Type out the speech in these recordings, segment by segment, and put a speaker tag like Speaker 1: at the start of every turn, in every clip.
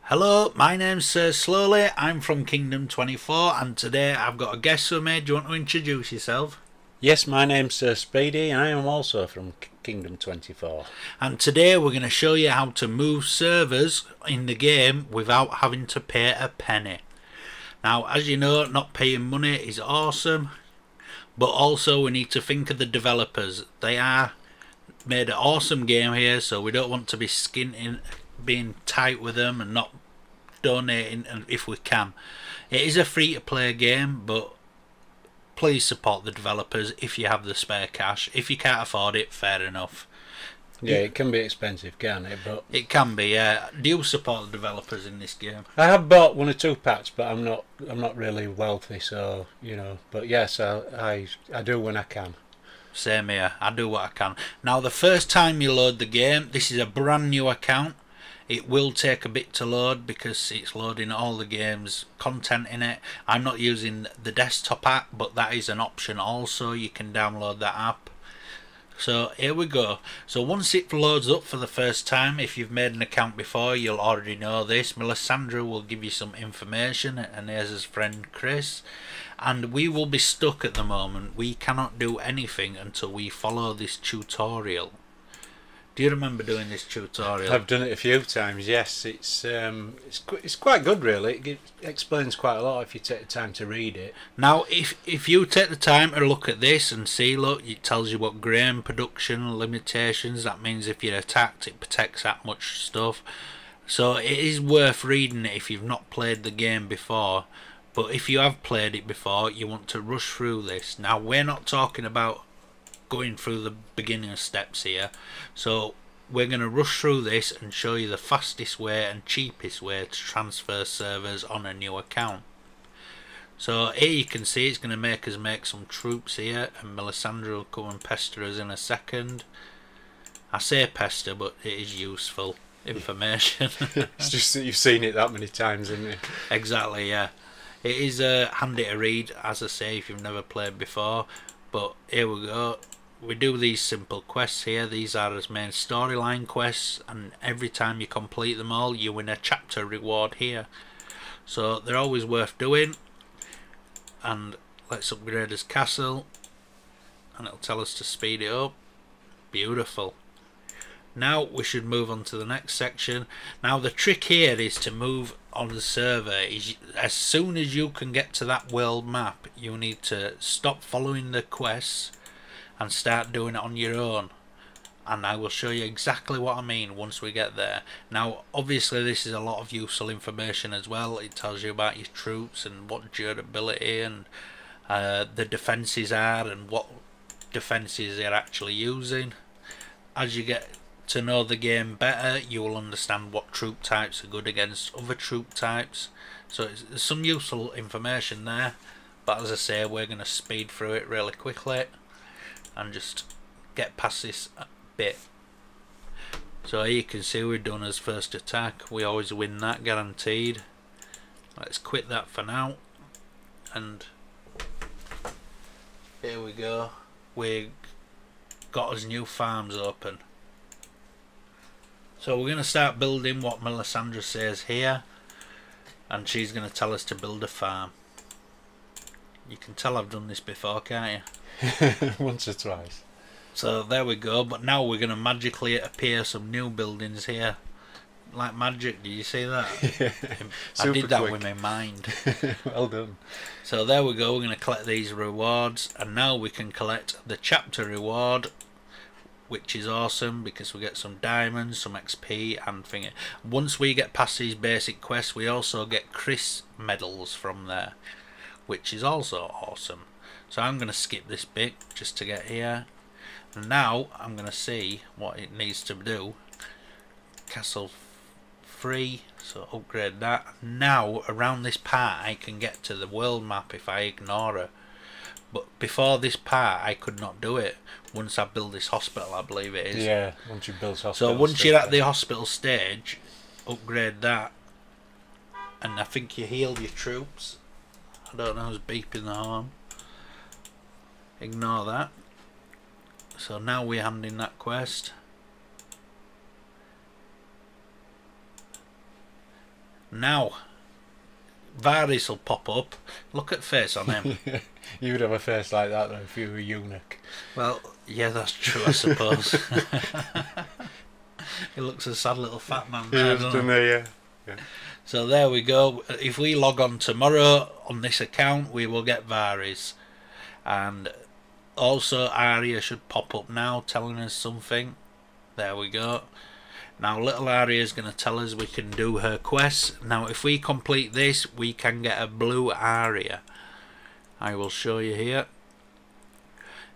Speaker 1: Hello, my name's Sir Slowly, I'm from Kingdom 24 and today I've got a guest with me. Do you want to introduce yourself?
Speaker 2: Yes, my name's Sir Speedy and I am also from Kingdom 24.
Speaker 1: And today we're going to show you how to move servers in the game without having to pay a penny. Now, as you know, not paying money is awesome, but also we need to think of the developers. They are made an awesome game here, so we don't want to be being tight with them and not donating if we can. It is a free to play game, but please support the developers if you have the spare cash. If you can't afford it, fair enough.
Speaker 2: Yeah, it can be expensive, can't it? But
Speaker 1: it can be, yeah. Do you support the developers in this game?
Speaker 2: I have bought one or two packs, but I'm not really wealthy, so you know. But yes, I do when I can.
Speaker 1: Same here. I do what I can. Now, the first time you load the game, this is a brand new account. It will take a bit to load because it's loading all the game's content in it. I'm not using the desktop app, but that is an option also. You can download that app. So here we go. So once it loads up for the first time, if you've made an account before, you'll already know this. Melisandre will give you some information, and there's his friend Chris. And we will be stuck at the moment. We cannot do anything until we follow this tutorial. Do you remember doing this tutorial?
Speaker 2: I've done it a few times. Yes, it's quite good really. It explains quite a lot if you take the time to read it.
Speaker 1: Now, if you take the time to look at this and see, look, it tells you what grain production limitations. That means if you're attacked, it protects that much stuff. So it is worth reading it if you've not played the game before. But if you have played it before, you want to rush through this. Now, we're not talking about going through the beginning steps here, so we're going to rush through this and show you the fastest way and cheapest way to transfer servers on a new account. So here you can see it's going to make us make some troops here, and Melisandre will come and pester us in a second. I say pester, but it is useful information.
Speaker 2: It's just that you've seen it that many times, isn't it?
Speaker 1: Exactly, yeah. It is handy to read, as I say, if you've never played before. But here we go. We do these simple quests here. These are as main storyline quests, and every time you complete them all, you win a chapter reward here. So they're always worth doing. And let's upgrade his castle, and it'll tell us to speed it up. Beautiful. Now we should move on to the next section. Now the trick here is to move on the server. As soon as you can get to that world map, you need to stop following the quests and start doing it on your own. And I will show you exactly what I mean once we get there. Now obviously this is a lot of useful information as well. It tells you about your troops and what durability and the defences are and what defences they're actually using. As you get to know the game better, you will understand what troop types are good against other troop types. So there's some useful information there, but as I say, we're going to speed through it really quickly and just get past this bit. So here you can see we've done his first attack. We always win that, guaranteed. Let's quit that for now, and here we go. We got us new farms open. So we're going to start building what Melisandre says here, and she's going to tell us to build a farm. You can tell I've done this before, can't you?
Speaker 2: Once or twice.
Speaker 1: So there we go, but now we're going to magically appear some new buildings here. Like magic, did you see that?
Speaker 2: Yeah.
Speaker 1: I did that
Speaker 2: quick.
Speaker 1: with my mind.
Speaker 2: Well done.
Speaker 1: So there we go, we're going to collect these rewards, and now we can collect the chapter reward, which is awesome because we get some diamonds, some XP and thingy. Once we get past these basic quests, we also get Chris medals from there, which is also awesome. So I'm going to skip this bit just to get here, and now I'm going to see what it needs to do. Castle free, so upgrade that. Now around this part I can get to the world map if I ignore her. But before this part I could not do it. Once I build this hospital, I believe it is.
Speaker 2: Yeah, once you build hospital.
Speaker 1: So once you're at the hospital stage, upgrade that. And I think you heal your troops. I don't know who's beeping the horn. Ignore that. So now we're handing that quest. Now Varys will pop up. Look at face on him.
Speaker 2: You would have a face like that though if you were a eunuch.
Speaker 1: Well, yeah, that's true, I suppose. He looks a sad little fat man there, doesn't he?
Speaker 2: Yeah.
Speaker 1: So there we go. If we log on tomorrow on this account, we will get Varys. And also Arya should pop up now telling us something. There we go. Now little Arya is going to tell us we can do her quests. Now if we complete this, we can get a blue Arya. I will show you here.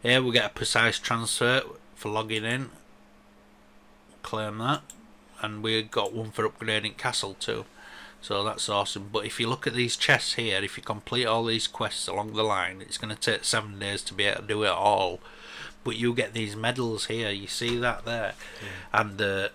Speaker 1: Here we get a precise transfer for logging in. Claim that. And we got one for upgrading castle too. So that's awesome. But if you look at these chests here, if you complete all these quests along the line, it's going to take 7 days to be able to do it all. But you get these medals here, you see that there? Yeah. And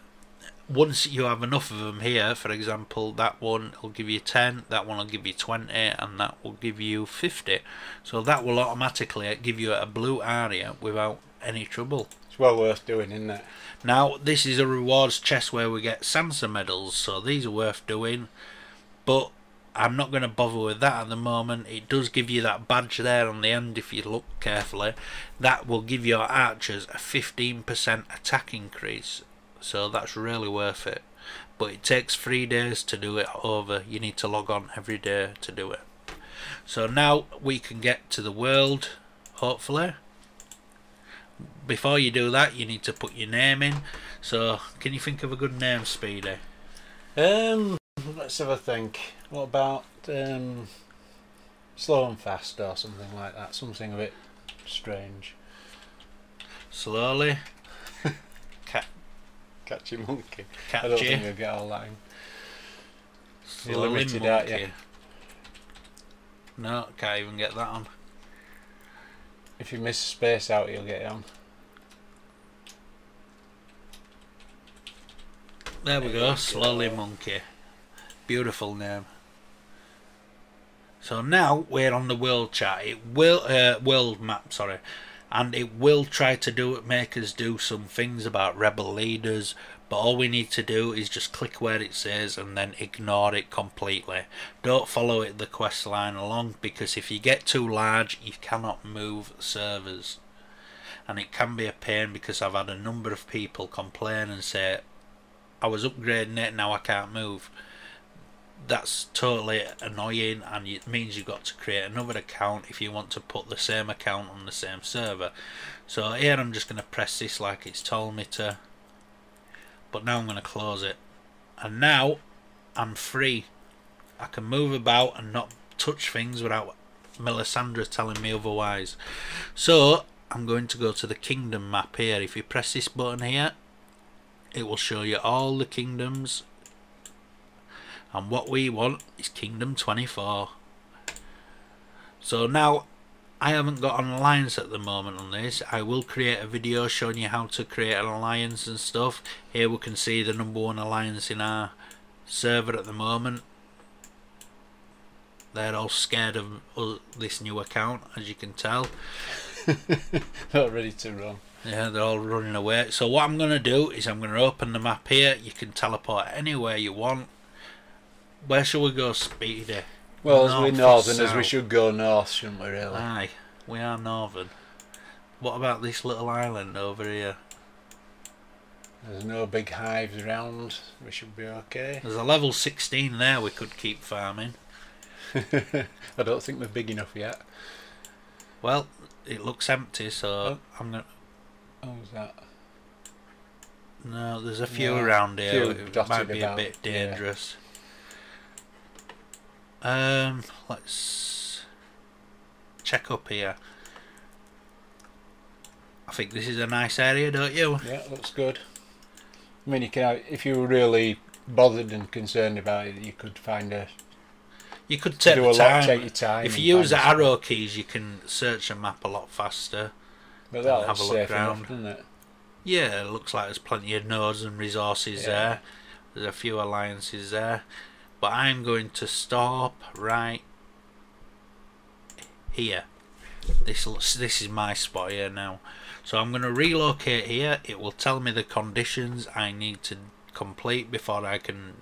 Speaker 1: once you have enough of them here, for example, that one will give you 10, that one will give you 20, and that will give you 50. So that will automatically give you a blue area without any trouble.
Speaker 2: It's well worth doing, isn't it?
Speaker 1: Now this is a rewards chest where we get Sansa medals, so these are worth doing. But I'm not going to bother with that at the moment. It does give you that badge there on the end if you look carefully. That will give your archers a 15% attack increase. So that's really worth it. But it takes 3 days to do it over. You need to log on every day to do it. So now we can get to the world, hopefully. Before you do that, you need to put your name in. So can you think of a good name, Speedy?
Speaker 2: Let's have a think. What about slow and fast or something like that? Something a bit strange.
Speaker 1: Slowly.
Speaker 2: Catchy monkey.
Speaker 1: Catchy.
Speaker 2: I don't think you'll get all that in. You're
Speaker 1: Slowly
Speaker 2: limited,
Speaker 1: monkey.
Speaker 2: aren't you?
Speaker 1: No, can't even get that on.
Speaker 2: If you miss space out, you'll get it on.
Speaker 1: There we go, Slowly Monkey. Beautiful name. So now we're on the world chat. It will world map, sorry, and it will try to make us do some things about rebel leaders. But all we need to do is just click where it says and then ignore it completely. Don't follow the quest line along, because if you get too large, you cannot move servers, and it can be a pain, because I've had a number of people complain and say, I was upgrading it, now I can't move. That's totally annoying, and it means you've got to create another account if you want to put the same account on the same server. So here I'm just going to press this like it's told me to, but now I'm going to close it, and now I'm free. I can move about and not touch things without Melisandre telling me otherwise. So I'm going to go to the kingdom map here. If you press this button here, it will show you all the kingdoms, and what we want is Kingdom 24. So now I haven't got an alliance at the moment on this. I will create a video showing you how to create an alliance and stuff. Here we can see the #1 alliance in our server at the moment. They're all scared of this new account, as you can tell.
Speaker 2: Not ready to run.
Speaker 1: Yeah, they're all running away. So what I'm going to do is I'm going to open the map here. You can teleport anywhere you want. Where shall we go, Speedy?
Speaker 2: Well, as we're northerners,
Speaker 1: south?
Speaker 2: we should go north, shouldn't we, really?
Speaker 1: Aye, we are northern. What about this little island over here?
Speaker 2: There's no big hives around. We should be okay.
Speaker 1: There's a level 16 there we could keep farming.
Speaker 2: I don't think we're big enough yet.
Speaker 1: Well, it looks empty, so I'm going to...
Speaker 2: Oh, is that?
Speaker 1: No, there's a few around here. It might be a
Speaker 2: about,
Speaker 1: bit dangerous. Yeah. Let's check up here. I think this is a nice area, don't you?
Speaker 2: Yeah, looks good. I mean, you can, if you were really bothered and concerned about it, you could find a...
Speaker 1: You could take your
Speaker 2: time.
Speaker 1: If you use the arrow keys, you can search a map a lot faster.
Speaker 2: But that'll have a look around, doesn't it?
Speaker 1: Yeah, it looks like there's plenty of nodes and resources there. There's a few alliances there. But I'm going to stop right here. This is my spot here now. So I'm going to relocate here. It will tell me the conditions I need to complete before I can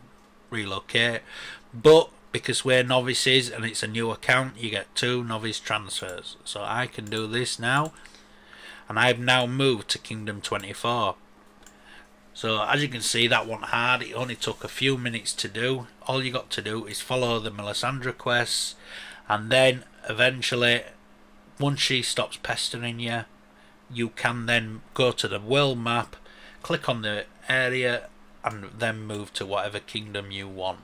Speaker 1: relocate. but because we're novices and it's a new account, you get 2 novice transfers. So I can do this now, and I've now moved to Kingdom 24. So as you can see, that wasn't hard. It only took a few minutes to do. All you got to do is follow the Melisandre quests, and then eventually, once she stops pestering you, you can then go to the world map, click on the area, and then move to whatever kingdom you want.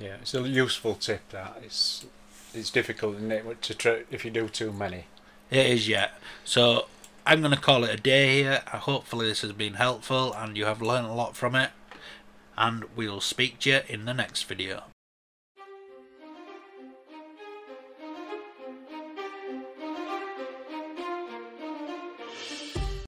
Speaker 2: Yeah, it's a useful tip. That it's difficult, isn't it, if you do too many.
Speaker 1: It is, yeah. So I'm going to call it a day here. Hopefully this has been helpful and you have learned a lot from it, and we'll speak to you in the next video.